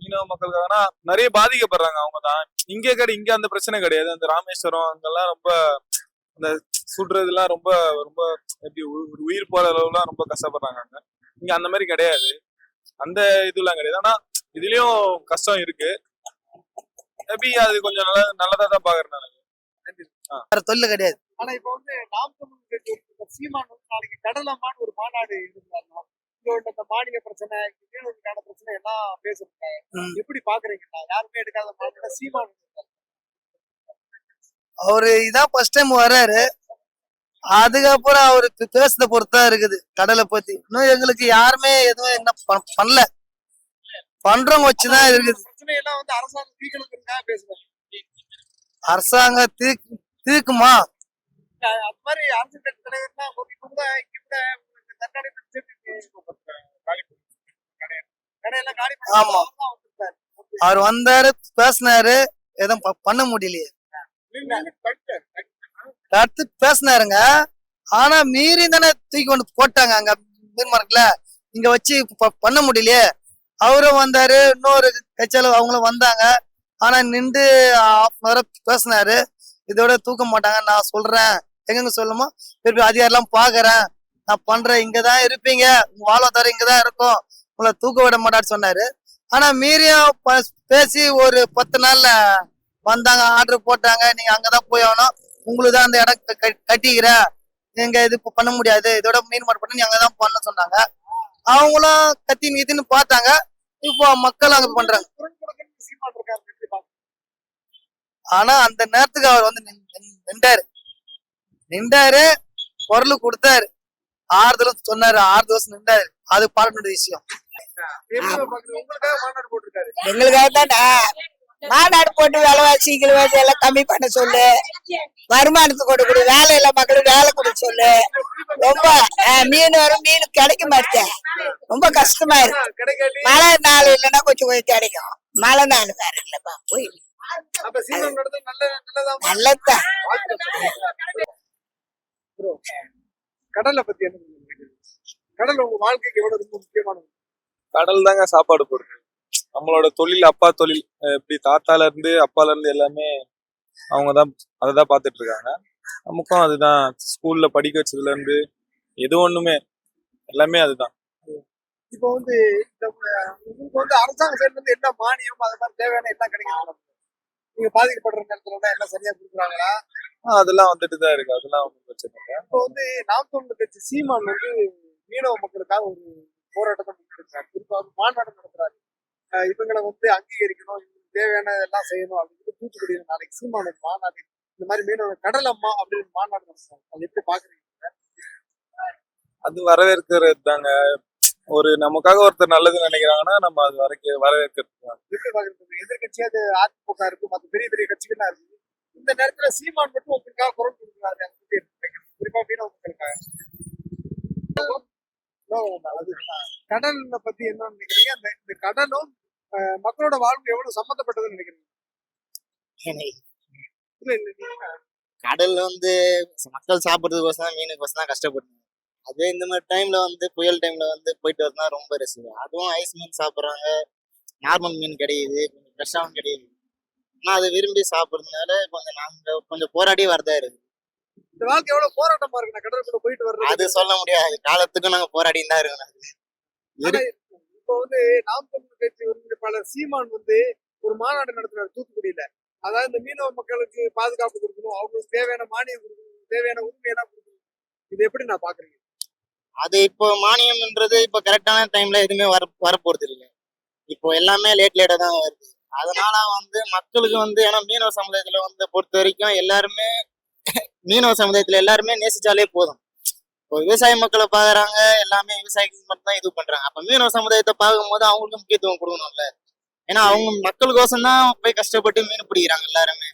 மீனவ மக்களுக்காகனா நிறைய பாதிக்கப்படுறாங்க அவங்க தான். இங்க அந்த பிரச்சனை கிடையாது. அந்த ராமேஸ்வரம் அங்கெல்லாம் ரொம்ப அந்த சுடுறதுலாம் ரொம்ப ரொம்ப எப்படி உயிர் போற அளவுலாம் ரொம்ப கஷ்டப்படுறாங்க அங்க. இங்க அந்த மாதிரி கிடையாது. அந்த இதுலாம் கிடையாது. ஆனா இதுலயும் கஷ்டம் இருக்கு. மேபி அது கொஞ்சம் நல்லதா தான் பாக்குறேன் நான். வேற தொழில் கிடையாது. ஆனா இப்ப வந்து நாம் தமிழ் கட்சி சீமான் வந்து நாளைக்கு கடலம்மான்னு ஒரு மாநாடு இருந்தாங்க. இங்க இந்த மானிய பிரச்சனை, மீனவர்களுக்கான பிரச்சனை எல்லாம் பேசுறாங்க. எப்படி பாக்குறீங்களா? யாருமே எடுக்காத மாநாடு சீமான். அவரு இதான் ஃபர்ஸ்ட் டைம் வர்றாரு. அதுக்கப்புறம் அவரு பேசுறத பொறுத்தா இருக்குது கடலை பத்தி. இன்னும் எங்களுக்கு யாருமே எதுவும் என்ன பண்ணல, பண்றவங்க வச்சுதான் இருக்குது. பிரச்சனை எல்லாம் வந்து அரசாங்கம் தீர்க்கணுங்கிறதுக்காக பேசுறாங்க. அரசாங்கம் தீர்க்குமா? அது மாதிரி அரசு கட்சி தலைவர்னா கூட இங்க கூட ஆமா, அவர் வந்தாரு, பேசினாரு, எதுவும் பண்ண முடியலையே. அடுத்து பேசினாருங்க, ஆனா மீறி தானே தூக்கி கொண்டு போட்டாங்க அங்க மீன்மார்க்ல. இங்க வச்சு பண்ண முடியலையே. அவரும் வந்தாரு, இன்னொரு கட்சியால அவங்களும் வந்தாங்க. ஆனா நின்று பேசினாரு, இதோட தூக்க மாட்டாங்க, நான் சொல்றேன் எங்க சொல்லுமோ திருப்பி அதிகாரம் பாக்குறேன், நான் பண்றேன், இங்கதான் இருப்பீங்க, உங்க வாழ்வாதாரம் இங்கதான் இருக்கும், உங்களை தூக்க விட மாட்டான்னு சொன்னாரு. ஆனா மீறியும் பேசி ஒரு 10 நாள்ல வந்தாங்க, ஆர்டர் போட்டாங்க, நீங்க அங்கதான் போய் ஆகணும், உங்களுக்கு தான் அந்த இடம் கட்டிக்கிற, நீங்க இது பண்ண முடியாது, இதோட மீன் மாட்டு பண்ணி அங்கதான் பண்ண சொன்னாங்க. அவங்களும் கத்தின்னு பார்த்தாங்க. இப்போ மக்கள் அங்க பண்றாங்க. ஆனா அந்த நேரத்துக்கு அவர் வந்து நின்றாரு, குரல் கொடுத்தாரு, ஆறுதலும் சொன்னாரு, 6 வருஷம் நின்றாரு. அது பாராட்ட விஷயம். எங்களுக்காக தானே மாநாடு போட்டு விலைவாசி எல்லாம் கம்மி பண்ண சொல்லு, வருமானத்தை கொடுக்குது, வேலை இல்ல மக்களுக்கு வேலை கொடுக்க சொல்லு. ரொம்ப மீன் வரும், மீன் கிடைக்க மாட்டேன், ரொம்ப கஷ்டமா இருக்கு. மழை நாள் இல்லைன்னா கொஞ்சம் கிடைக்கும், மழை நாள் வேற இல்லப்பா போய் நல்லதுதான். கடலை பத்தி என்ன கடல் உங்க வாழ்க்கைக்கு எவ்வளவு ரொம்ப முக்கியமானது? கடல் தாங்க சாப்பாடு போடுது. நம்மளோட தொழில், அப்பா தொழில், இப்படி தாத்தால இருந்து அப்பால இருந்து எல்லாமே அவங்கதான் அததான் பாத்துட்டு இருக்காங்க. நமக்கும் அதுதான், ஸ்கூல்ல படிக்க வச்சதுல இருந்து எது ஒண்ணுமே எல்லாமே அதுதான். இப்போ வந்து உங்களுக்கு வந்து அரசாங்க சைட்ல இருந்து என்ன மானியம் அது மாதிரி தேவையான என்ன கிடைக்கும்? நீங்க பாதிக்கப்படுற நேரத்துல என்ன சரியா கொடுக்குறாங்களா? அதெல்லாம் வந்துட்டுதான் இருக்கு, அதெல்லாம் ஒன்றும் பிரச்சனை இல்லை. இப்போ வந்து நாம் தமிழர் கட்சி சீமான் வந்து மீனவ மக்களுக்காக ஒரு போராட்டத்தை முன்னெடுக்கிறார், குறிப்பாக மாநாடு நடத்துறாரு. இவங்களை வந்து அங்கீகரிக்கணும், இவங்களுக்கு தேவையான எல்லாம் செய்யணும் அப்படின்னு தூத்துக்குடியில நாளைக்கு சீமான் மாநாடு, இந்த மாதிரி மீனவ கடல் அம்மா அப்படின்னு மாநாடு நடத்துறாங்க. அது எப்படி பாக்குறீங்க? அது வரவேற்கிறது தாங்க. ஒரு நமக்காக ஒருத்தர் நல்லது நினைக்கிறாங்கன்னா நம்ம அது வரவேற்கிறது தான். எப்படி பாக்குறீங்க? எதிர்கட்சியா அது அதிமுக இருக்கு, மற்ற பெரிய பெரிய கட்சிகள்லாம் இருக்கு. இந்த நேரத்துல சீமான் மட்டும் உங்களுக்காக குரல் கொடுக்குறாரு, குறிப்பா மீனவ மக்களுக்காக. கடல் பத்தி என்ன நினைக்கிறீங்க? இந்த கடலும் மக்களோட வாழ்வு எவ்வளவு சம்பந்தப்பட்டதுன்னு நினைக்கிறீங்க? கடல் வந்து மக்கள் சாப்பிட்றதுக்கோசம் மீனுக்கோசம் தான் கஷ்டப்படுறாங்க. அதே இந்த மாதிரி டைம்ல வந்து புயல் டைம்ல வந்து போயிட்டு வரதுனா ரொம்ப ரிஸ்க். அதுவும் ஐஸ் மீன் சாப்பிட்றாங்க, நார்மல் மீன் கிடையாது, கொஞ்சம் ஃப்ரெஷ்ஷாகவும் கிடையாது. ஆனால் அதை விரும்பி சாப்பிட்றதுனால கொஞ்சம் போராடி வரதா இருக்கு. இந்த வாழ்க்கை எவ்வளவு போராட்டமா இருக்கு கடலுக்குள்ள போயிட்டு வர்றது? அது சொல்ல முடியாது, காலத்துக்கும் நாங்க போராடின்னு தான் இருக்கோம். இப்போ வந்து நாம் தமிழர் கட்சி ஒருங்கிணைப்பாளர் சீமான் வந்து ஒரு மாநாடு நடத்துறாரு தூத்துக்குடியில. அதாவது இந்த மீனவ மக்களுக்கு பாதுகாப்பு கொடுக்கணும், அவங்களுக்கு தேவையான மானியம் கொடுக்கணும், தேவையான உரிமையெல்லாம் கொடுக்கணும். இது எப்படி நான் பாக்குறீங்க? அது இப்போ மானியம்ன்றது இப்போ கரெக்டான டைம்ல எதுவுமே வரப்போறது இல்லை. இப்போ எல்லாமே லேட்டா தான் வருது. அதனால வந்து மக்களுக்கு வந்து, ஏன்னா மீனவ சமுதாயத்துல வந்து பொறுத்த வரைக்கும் எல்லாருமே மீனவ சமுதாயத்துல எல்லாருமே நேசிச்சாலே போதும். இப்போ விவசாய மக்களை பாக்குறாங்க, எல்லாமே விவசாயிக்கு மட்டும் தான் இது பண்றாங்க. அப்ப மீனவ சமுதாயத்தை பார்க்கும்போது அவங்களுக்கு முக்கியத்துவம் கொடுக்கணும்ல. ஏன்னா அவங்க மக்களுக்கோசம் தான் போய் கஷ்டப்பட்டு மீன் பிடிக்கிறாங்க எல்லாருமே.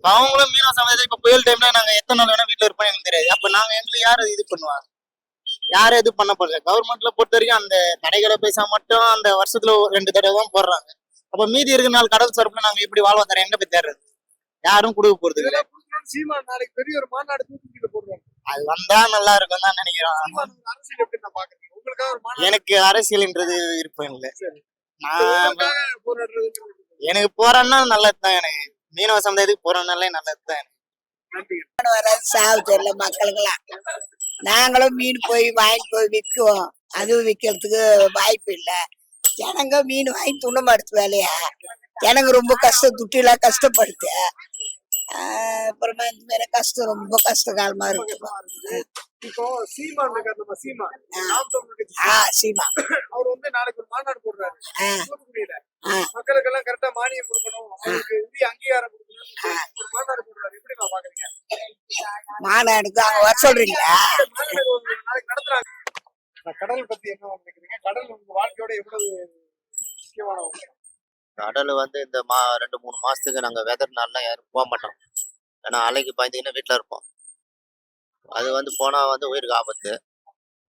அவங்களும் மீனவ சமுதாயத்தை இப்ப புயல் டைம்ல நாங்க எத்தனை நாள் வேணா வீட்டுல இருப்போம் எனக்கு தெரியாது. அப்ப நாங்க எங்களுக்கு யாரும் இது பண்ணுவாங்க, யாரும் இது பண்ண போறது? கவர்மெண்ட்ல பொறுத்த வரைக்கும் அந்த கடைகளை பைசா மட்டும் அந்த வருஷத்துல 2 தடவை தான் போடுறாங்க. அப்ப மீதி இருக்கிற நாள் கடல் சரப்புல நாங்க எப்படி வாழ்வாதாரம் எங்க போய் தேடுறது? யாரும் கொடுக்க போறது இல்லை. சீமான் நாளைக்கு பெரிய ஒரு மாநாடு தூத்துக்குடியில போடுறாங்க. அது வந்தா நல்லா இருக்கும் தான் நினைக்கிறோம். அரசியல் எப்படி நான் பாக்குறேன்? உங்களுக்காக ஒரு மாநாடு? எனக்கு அரசியல்ன்றது விருப்பம் இல்லை. நான் போராடுறது எனக்கு போறேன்னா நல்லதுதான். எனக்கு மீனவ சமுதாயத்துக்கு போறேன்னாலே நல்லதுதான். வராது சாவு தெரியல மக்களுக்கெல்லாம். நாங்களும் மீன் போய் வாங்கிட்டு போய் விற்குவோம், அதுவும் விற்கிறதுக்கு வாய்ப்பு இல்லை. ஜனங்க மீன் வாங்கி துண்ணமாடுத்து வேலையா, ஜனங்க ரொம்ப கஷ்டம், துட்டிலாம் கஷ்டப்படுத்து. அப்புறமா இந்த மாதிரி கஷ்டம், ரொம்ப கஷ்ட காலமா இருக்கு. இப்போ சீமான் இருக்காரு, நம்ம சீமான் நாம் தமிழர் கட்சி சீமா அவர் வந்து நாளைக்கு ஒரு மாநாடு போடுறாரு தூத்துக்குடியில. ஆ. மக்களுக்கு எல்லாம் கரெக்டா மானியம் கொடுக்கணும், அவங்களுக்கு உரிய அங்கீகாரம் கொடுக்கணும், ஒரு மாநாடு போடுறாரு. எப்படி நான் பாக்குறீங்க? மாநாடுக்கு அவங்க வர சொல்றீங்களா? மாநாடு ஒரு நாளைக்கு நடத்துறாங்க. நான் கடல் பத்தி என்ன நினைக்கிறீங்க? கடல் உங்க வாழ்க்கையோட எவ்வளவு முக்கியமான ஒண்ணு? கடல் வந்து இந்த 2-3 மாசத்துக்கு நாங்க வெதர் நாள்ல யாரும் போக மாட்டோம். ஏன்னா அலைக்கு பாய்ந்தீங்கன்னா வீட்டுல இருப்போம். அது வந்து போனா வந்து உயிருக்கு ஆபத்து.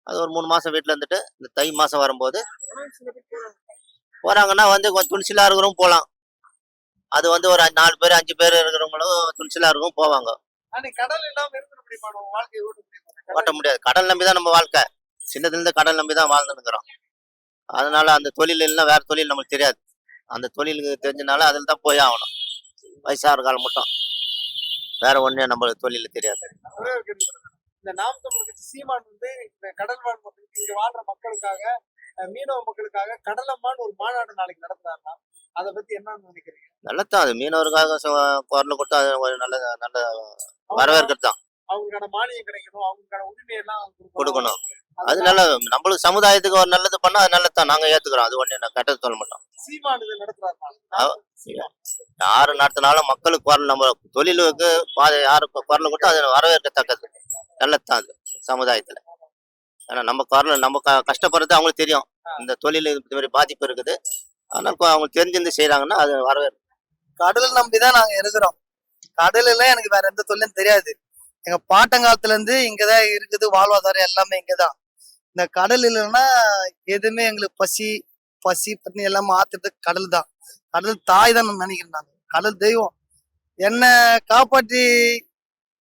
அது ஒரு 3 மாசம் வீட்டுல இருந்துட்டு இந்த தை மாசம் வரும்போது போறாங்கன்னா வந்து கொஞ்சம் துணிச்சலா இருக்கிறவங்க போகலாம். அது வந்து ஒரு 4 பேர் 5 பேர் இருக்கிறவங்களும் துணிச்சலா இருக்கவும் போவாங்க. ஆனா கடல் இல்லாம இருக்க முடியுமா? நம்ம வாழ்க்கையை ஓட்ட முடியுமா? ஓட்ட முடியாது. கடல் நம்பி தான் நம்ம வாழ்க்கை. சின்னதுல இருந்து கடல் நம்பி தான் வாழ்ந்துருக்கிறோம். அதனால அந்த தொழில் இல்லைன்னா வேற தொழில் நமக்கு தெரியாது. அந்த தொழிலுக்கு தெரிஞ்சனால அதில் தான் போய் ஆகணும். வயசாகிற காலம் மட்டும் வேற ஒண்ணே நம்மளுக்கு தொழில் தெரியாது. ஒரே ஒரு கேள்வி மட்டும். இந்த நாம் தமிழர் கட்சி சீமான் வந்து இந்த கடல் வாழ் மக்களுக்கு, இங்க வாழ்ற மக்களுக்காக, மீனவ மக்களுக்காக கடலம்மான்னு ஒரு மாநாடு நாளைக்கு நடத்துறாருன்னா அதை பத்தி என்னன்னு நினைக்கிறீங்க? நல்லதான். அது மீனவருக்காக குரல் கொடுத்தா அது ஒரு நல்ல வரவேற்கிறது தான். அவங்களுக்கான மானியம் கிடைக்கணும், அவங்களுக்கான உரிமை எல்லாம் கொடுக்கணும். அது நல்ல நம்மளுக்கு சமுதாயத்துக்கு ஒரு நல்லது பண்ணா அது நல்லதுதான். நாங்க ஏத்துக்கிறோம். அது ஒண்ணு நான் கெட்டது சொல்ல மாட்டோம். சீமான் இதை நடத்துறாருன்னா யாரு நடத்தினாலும் மக்களுக்கு குரல், நம்ம தொழிலுக்கு யாருக்கு குரல் கொடுத்தா அது வரவேற்கத்தக்கது. நல்லதுதான் அது சமுதாயத்துல. ஏன்னா நம்ம குரல் நம்ம கஷ்டப்படுறது அவங்களுக்கு தெரியும். இந்த தொழில் இந்த மாதிரி பாதிப்பு இருக்குது. ஆனா அவங்களுக்கு தெரிஞ்சிருந்து செய்யறாங்கன்னா அது வரவேற்பு. கடல் நம்பிதான் நாங்க இருக்கிறோம். கடல்ல எனக்கு வேற எந்த தொழிலும் தெரியாது. எங்க பாட்டங்காலத்துல இருந்து இங்கதான் இருக்குது, வாழ்வாதாரம் எல்லாமே இங்கதான். இந்த கடல் இல்லைன்னா எதுவுமே எங்களுக்கு பசி பட்னி எல்லாம் மாத்துறது கடல் தான். கடல் தாய் தான் நான் நினைக்கிறேன். நான் கடல் தெய்வம். என்ன காப்பாற்றி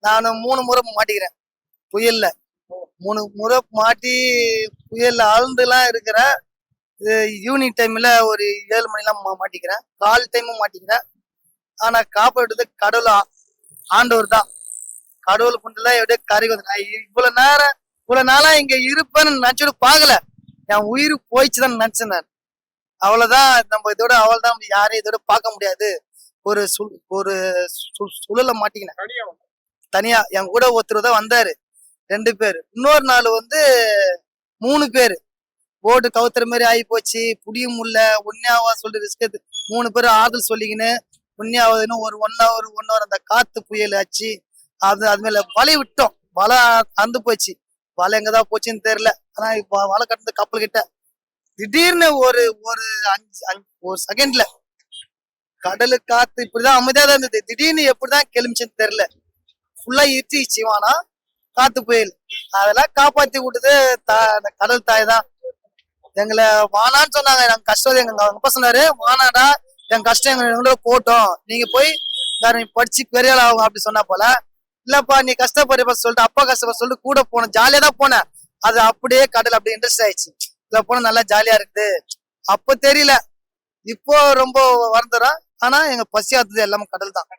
நான் 3 முறை மாட்டிக்கிறேன் புயல்ல. 3 முறை மாட்டி புயல்ல ஆழ்ந்துலாம் இருக்கிறேன். ஈவினிங் டைம்ல ஒரு 7 மணிலாம் மாட்டிக்கிறேன், கால் டைமும் மாட்டிக்கிறேன். ஆனா காப்பாற்றுறது கடவுள், ஆண்டவர் தான். கடவுள் கொண்டுல எப்படியே கரைக்கு வந்து நான் இவ்வளவு நாளா இங்க இருப்பேன்னு நினைச்சுட்டு பாக்கல. என் உயிர் போயிடுச்சுதான் நினைச்சேன் நான். அவ்வளவுதான். நம்ம இதோட அவ்வளவுதான், யாரையும் இதோட பார்க்க முடியாது. ஒரு சுழல மாட்டிக்கினேன் தனியா. என் கூட ஒருத்தர் தான் வந்தாரு, 2 பேர். இன்னொரு நாள் வந்து 3 பேர். போட்டு கவுத்துற மாதிரி ஆகி போச்சு, புடியும் முடியல. ஒன்னாவா சொல்லி ரிஸ்க் எடுத்து 3 பேர் ஆறுதல் சொல்லிக்கின்னு ஒன்னாவதுன்னு ஒரு 1 hour அந்த காத்து புயல் ஆச்சு. அது மேல வலை விட்டோம். வலை அந்து போச்சு. வலை எங்கதான் போச்சுன்னு தெரியல. ஆனா இப்ப வலை கட்டுறது கப்பல் கிட்ட திடீர்னு ஒரு 5 செகண்ட்ல கடலு காத்து இப்படிதான் அமைதியா தான் இருந்தது. திடீர்னு எப்படிதான் கிளம்பிச்சுன்னு தெரியல. ஃபுல்லா இருட்டிச்சு வானா காத்து புயல். அதெல்லாம் காப்பாத்தி விட்டது அந்த கடல் தாய் தான். எங்களை வானான்னு சொன்னாங்க. நாங்க கஷ்டம் எங்க அப்பா சொன்னாரு, வானாடா என் கஷ்டம் எங்களோட போட்டோம், நீங்க போய் படிச்சு பெரிய ஆள் ஆகும் அப்படி சொன்னா போல. இல்லப்பா நீ கஷ்டப்படுற சொல்லிட்டு, அப்பா கஷ்டப்பட சொல்லிட்டு கூட போனேன். ஜாலியா தான் போனேன். அது அப்படியே கடல் அப்படி இன்ட்ரெஸ்ட் ஆயிடுச்சு. இதுல போனா நல்லா ஜாலியா இருக்குது. அப்ப தெரியல, இப்போ ரொம்ப வருந்துறோம். ஆனா எங்க பசியாத்தது எல்லாமே கடல் தான்.